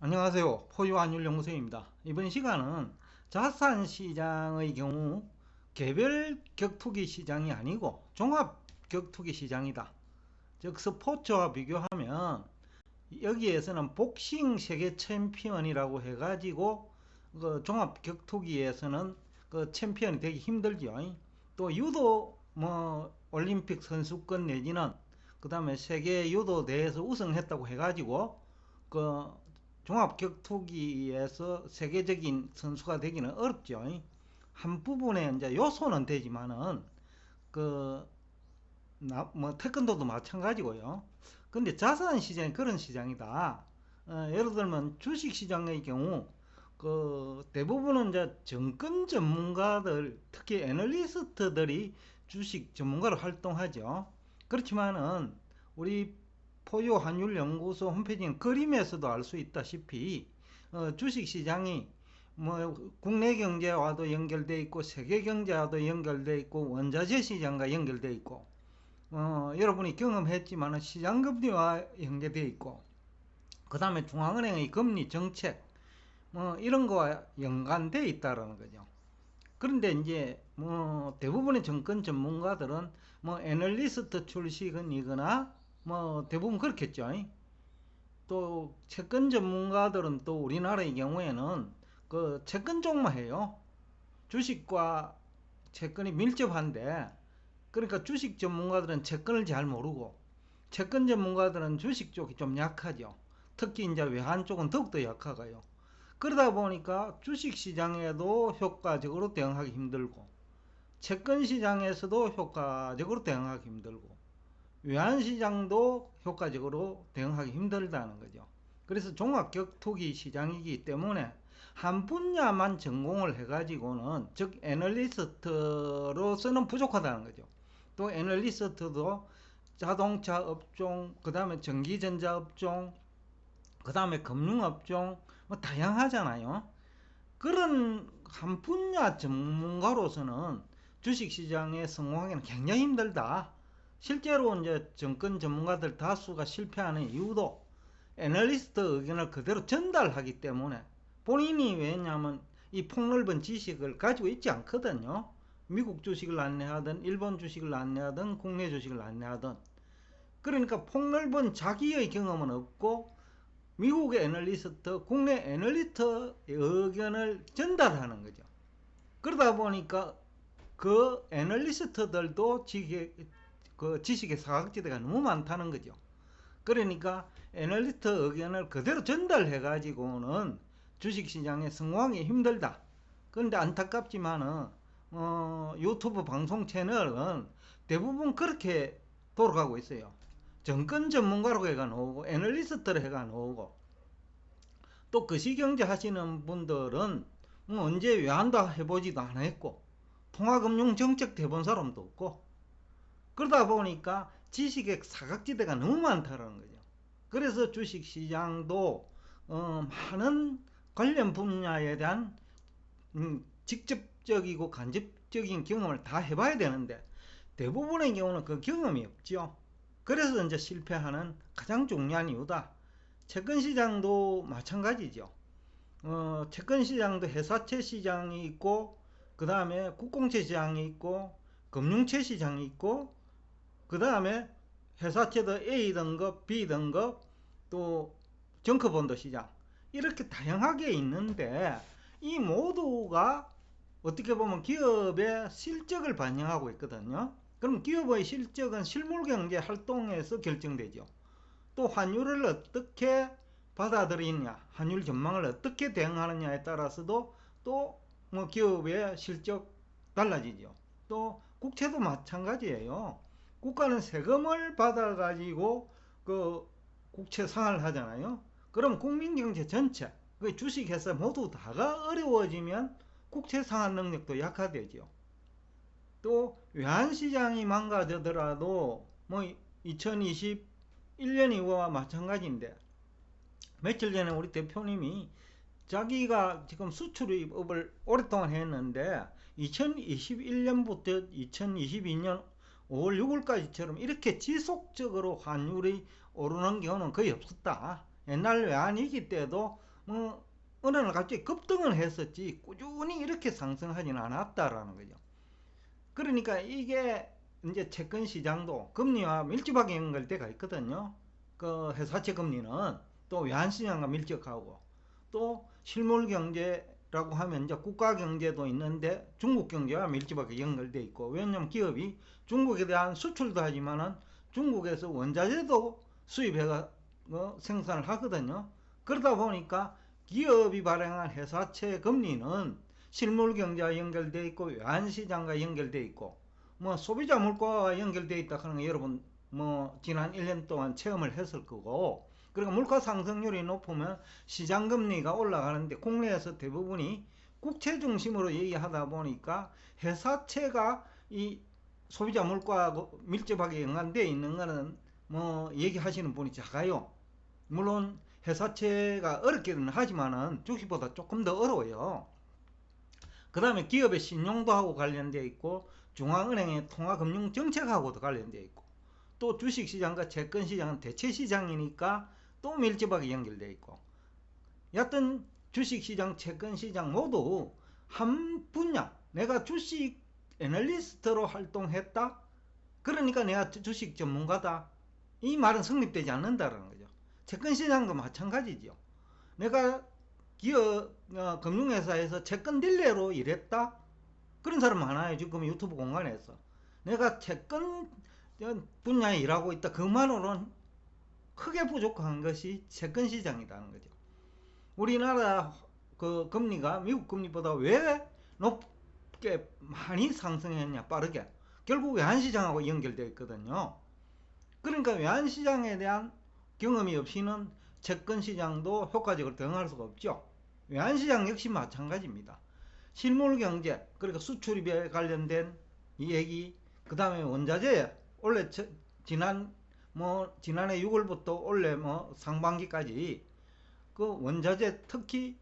안녕하세요. 포유환율연구소입니다. 이번 시간은 자산시장의 경우 개별 격투기 시장이 아니고 종합 격투기 시장이다. 즉 스포츠와 비교하면 여기에서는 복싱 세계 챔피언이라고 해가지고 그 종합 격투기에서는 그 챔피언이 되기 힘들죠. 또 유도 올림픽 선수권 내지는 그 다음에 세계 유도 대회에서 우승했다고 해가지고 그 종합 격투기에서 세계적인 선수가 되기는 어렵죠. 한 부분에 이제 요소는 되지만은 그 태권도도 마찬가지고요. 근데 자산 시장이 그런 시장이다. 예를 들면 주식 시장의 경우 그 대부분은 이제 정권 전문가들, 특히 애널리스트들이 주식 전문가로 활동하죠. 그렇지만은 우리 포유 환율 연구소 홈페이지는 그림에서도 알 수 있다시피 주식 시장이 국내 경제와도 연결돼 있고 세계 경제와도 연결돼 있고 원자재 시장과 연결돼 있고 여러분이 경험했지만 시장 금리와 연계되어 있고 그 다음에 중앙은행의 금리 정책 이런 거와 연관되어 있다라는 거죠. 그런데 이제 대부분의 정권 전문가들은 애널리스트 출신이거나 대부분 그렇겠죠. 또 채권 전문가들은 또 우리나라의 경우에는 그 채권 쪽만 해요. 주식과 채권이 밀접한데, 그러니까 주식 전문가들은 채권을 잘 모르고 채권 전문가들은 주식 쪽이 좀 약하죠. 특히 이제 외환 쪽은 더욱더 약하고요. 그러다 보니까 주식 시장에도 효과적으로 대응하기 힘들고 채권 시장에서도 효과적으로 대응하기 힘들고 외환시장도 효과적으로 대응하기 힘들다는 거죠. 그래서 종합격투기 시장이기 때문에 한 분야만 전공을 해가지고는, 즉 애널리스트로서는 부족하다는 거죠. 또 애널리스트도 자동차 업종, 그 다음에 전기전자 업종, 그 다음에 금융업종 다양하잖아요. 그런 한 분야 전문가로서는 주식시장에 성공하기는 굉장히 힘들다. 실제로 이제 정권 전문가들 다수가 실패하는 이유도 애널리스트 의견을 그대로 전달하기 때문에, 본인이 왜냐하면 이 폭넓은 지식을 가지고 있지 않거든요. 미국 주식을 안내하든 일본 주식을 안내하든 국내 주식을 안내하든, 그러니까 폭넓은 자기의 경험은 없고 미국의 애널리스트, 국내 애널리스트 의견을 전달하는 거죠. 그러다 보니까 그 애널리스트들도 지식의 사각지대가 너무 많다는 거죠. 그러니까 애널리스트 의견을 그대로 전달해 가지고는 주식시장에 성공하기 힘들다. 그런데 안타깝지만은 유튜브 방송 채널은 대부분 그렇게 돌아가고 있어요. 정권 전문가로 해가 나오고 애널리스트로 해가 나오고, 또 거시경제 하시는 분들은 언제 외환도 해보지도 않았고 통화금융정책도 해본 사람도 없고, 그러다 보니까 지식의 사각지대가 너무 많다는 거죠. 그래서 주식시장도 많은 관련 분야에 대한 직접적이고 간접적인 경험을 다 해봐야 되는데 대부분의 경우는 그 경험이 없죠. 그래서 이제 실패하는 가장 중요한 이유다. 채권시장도 마찬가지죠. 채권시장도 회사채 시장이 있고 그 다음에 국공채 시장이 있고 금융채 시장이 있고 그 다음에 회사채도 A 등급, B 등급, 또 정크본드 시장, 이렇게 다양하게 있는데 이 모두가 어떻게 보면 기업의 실적을 반영하고 있거든요. 그럼 기업의 실적은 실물경제 활동에서 결정되죠. 또 환율을 어떻게 받아들이느냐, 환율 전망을 어떻게 대응하느냐에 따라서도 또 기업의 실적 달라지죠. 또 국채도 마찬가지예요. 국가는 세금을 받아가지고 그 국채 상환을 하잖아요. 그럼 국민경제 전체, 그 주식회사 모두 다가 어려워지면 국채 상환 능력도 약화되죠. 또 외환시장이 망가지더라도 2021년 이후와 마찬가지인데, 며칠 전에 우리 대표님이 자기가 지금 수출입을 오랫동안 했는데 2021년부터 2022년 5월 6월까지처럼 이렇게 지속적으로 환율이 오르는 경우는 거의 없었다. 옛날 외환위기 때도 뭐 어느 날 갑자기 급등을 했었지 꾸준히 이렇게 상승하지는 않았다라는 거죠. 그러니까 이게 이제 채권 시장도 금리와 밀접하게 연결돼가 있거든요. 그 회사채 금리는 또 외환시장과 밀접하고 또 실물 경제라고 하면 이제 국가 경제도 있는데 중국 경제와 밀접하게 연결돼 있고, 왜냐면 기업이 중국에 대한 수출도 하지만은 중국에서 원자재도 수입해가 생산을 하거든요. 그러다 보니까 기업이 발행한 회사채 금리는 실물 경제와 연결돼 있고 외환시장과 연결돼 있고 뭐 소비자 물가와 연결돼 있다 하는 거 여러분 뭐 지난 1년 동안 체험을 했을 거고, 그리고 물가 상승률이 높으면 시장 금리가 올라가는데 국내에서 대부분이 국채 중심으로 얘기하다 보니까 회사채가 이 소비자 물가하고 밀접하게 연관되어 있는 거는 뭐 얘기하시는 분이 작아요. 물론 회사채가 어렵기는 하지만은 주식보다 조금 더 어려워요. 그 다음에 기업의 신용도하고 관련되어 있고 중앙은행의 통화금융정책하고도 관련되어 있고 또 주식시장과 채권시장은 대체시장이니까 또 밀접하게 연결되어 있고, 여하튼 주식시장, 채권시장 모두 한 분야, 내가 주식 애널리스트로 활동했다? 그러니까 내가 주식 전문가다. 이 말은 성립되지 않는다는 거죠. 채권시장도 마찬가지죠. 내가 기업 금융회사에서 채권 딜러로 일했다? 그런 사람 많아요. 지금 유튜브 공간에서. 내가 채권 분야에 일하고 있다. 그만으로는 크게 부족한 것이 채권 시장이라는 거죠. 우리나라 그 금리가 미국 금리보다 왜 높게 많이 상승했냐, 빠르게. 결국 외환시장하고 연결되어 있거든요. 그러니까 외환시장에 대한 경험이 없이는 채권시장도 효과적으로 대응할 수가 없죠. 외환시장 역시 마찬가지입니다. 실물경제, 그러니까 수출입에 관련된 이 얘기, 그 다음에 원자재, 원래 지난해 6월부터 올해 상반기까지 그 원자재, 특히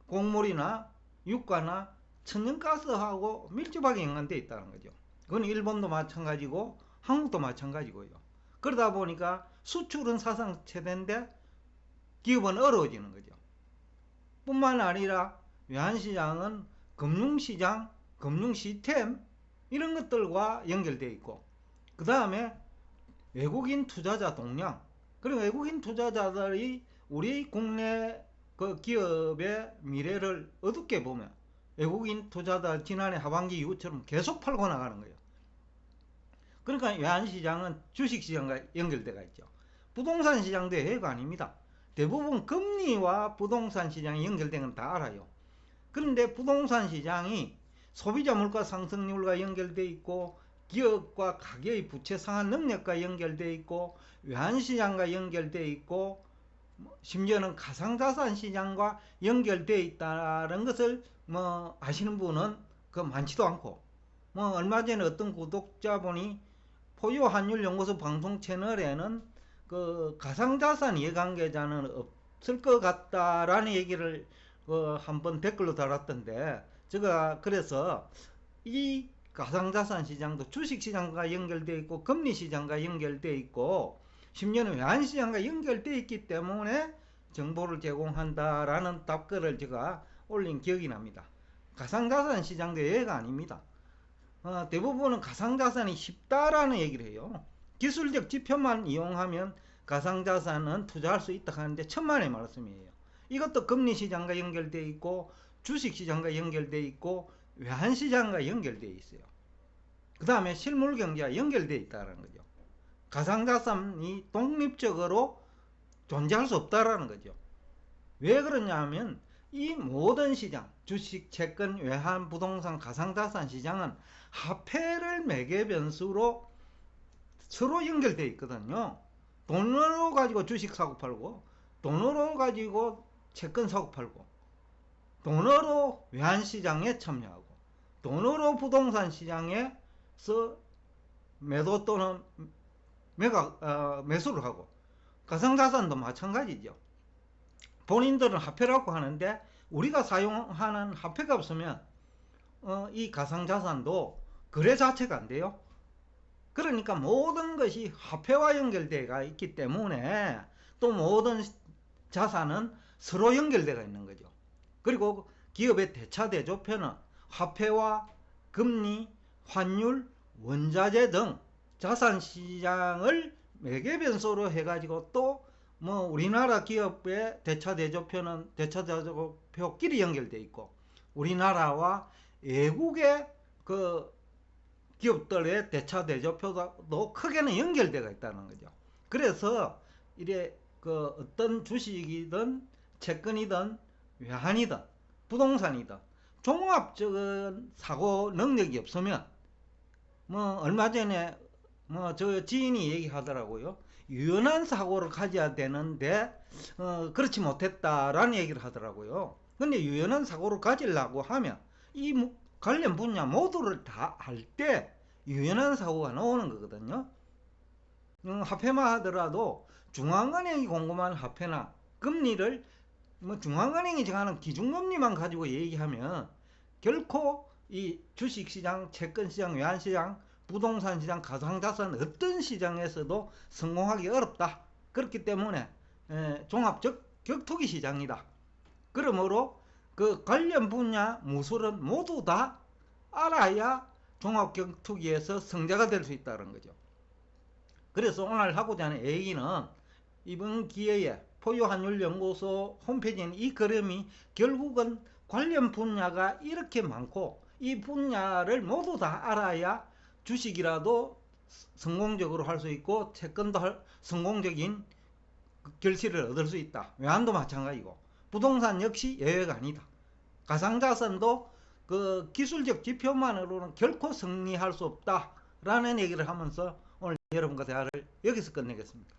곡물이나 유가나 천연가스하고 밀접하게 연관되어 있다는 거죠. 그건 일본도 마찬가지고 한국도 마찬가지고요. 그러다 보니까 수출은 사상 최대인데 기업은 어려워지는 거죠. 뿐만 아니라 외환시장은 금융시장, 금융시스템 이런 것들과 연결되어 있고, 그 다음에 외국인 투자자 동향, 그리고 외국인 투자자들이 우리 국내 그 기업의 미래를 어둡게 보면 외국인 투자자 지난해 하반기 이후처럼 계속 팔고 나가는 거예요. 그러니까 외환시장은 주식시장과 연결되어 있죠. 부동산 시장도 예외가 아닙니다. 대부분 금리와 부동산 시장이 연결된 건 다 알아요. 그런데 부동산 시장이 소비자 물가 상승률과 연결되어 있고 기업과 가계의 부채 상환 능력과 연결되어 있고 외환시장과 연결되어 있고 심지어는 가상자산 시장과 연결되어 있다는 것을 아시는 분은 많지도 않고, 얼마 전에 어떤 구독자분이 포유 환율 연구소 방송 채널에는 그 가상자산 이해관계자는 없을 것 같다라는 얘기를 한번 댓글로 달았던데, 제가 그래서 이 가상자산 시장도 주식시장과 연결되어 있고 금리시장과 연결되어 있고 심지어는 외환시장과 연결되어 있기 때문에 정보를 제공한다라는 답글을 제가 올린 기억이 납니다. 가상자산 시장도 예외가 아닙니다. 대부분은 가상자산이 쉽다라는 얘기를 해요. 기술적 지표만 이용하면 가상자산은 투자할 수 있다 하는데 천만의 말씀이에요. 이것도 금리시장과 연결되어 있고 주식시장과 연결되어 있고 외환시장과 연결되어 있어요. 그 다음에 실물경제와 연결되어 있다는 거죠. 가상자산이 독립적으로 존재할 수 없다라는 거죠. 왜 그러냐면 이 모든 시장, 주식, 채권, 외환, 부동산, 가상자산 시장은 화폐를 매개 변수로 서로 연결되어 있거든요. 돈으로 가지고 주식 사고 팔고, 돈으로 가지고 채권 사고 팔고, 돈으로 외환시장에 참여하고, 돈으로 부동산 시장에서 매도 또는 매수를 하고, 가상자산도 마찬가지죠. 본인들은 화폐라고 하는데 우리가 사용하는 화폐가 없으면 이 가상자산도 거래 자체가 안 돼요. 그러니까 모든 것이 화폐와 연결되어 있기 때문에 또 모든 자산은 서로 연결되어 있는 거죠. 그리고 기업의 대차 대조표는 화폐와 금리, 환율, 원자재 등 자산시장을 매개 변수로 해가지고 또 뭐 우리나라 기업의 대차 대조표는 대차 대조표끼리 연결되어 있고, 우리나라와 외국의 그 기업들의 대차 대조표도 크게는 연결되어 있다는 거죠. 그래서 이래 그 어떤 주식이든 채권이든 외환이든 부동산이든 종합적인 사고 능력이 없으면, 뭐 얼마 전에 뭐 저 지인이 얘기하더라고요. 유연한 사고를 가져야 되는데 그렇지 못했다라는 얘기를 하더라고요. 근데 유연한 사고를 가지려고 하면 이 관련 분야 모두를 다 할 때 유연한 사고가 나오는 거거든요. 화폐만 하더라도 중앙은행이 공급한 화폐나 금리를 뭐 중앙은행이 정하는 기준금리만 가지고 얘기하면 결코 이 주식시장, 채권시장, 외환시장, 부동산시장, 가상자산 어떤 시장에서도 성공하기 어렵다. 그렇기 때문에 종합적 격투기 시장이다. 그러므로 그 관련 분야 무술은 모두 다 알아야 종합격투기에서 성자가 될 수 있다는 거죠. 그래서 오늘 하고자 하는 얘기는, 이번 기회에 포유환율연구소 홈페이지에 있는 이 그림이 결국은 관련 분야가 이렇게 많고, 이 분야를 모두 다 알아야 주식이라도 성공적으로 할 수 있고 채권도 성공적인 결실을 얻을 수 있다. 외환도 마찬가지고 부동산 역시 예외가 아니다. 가상자산도 그 기술적 지표만으로는 결코 승리할 수 없다라는 얘기를 하면서 오늘 여러분과 대화를 여기서 끝내겠습니다.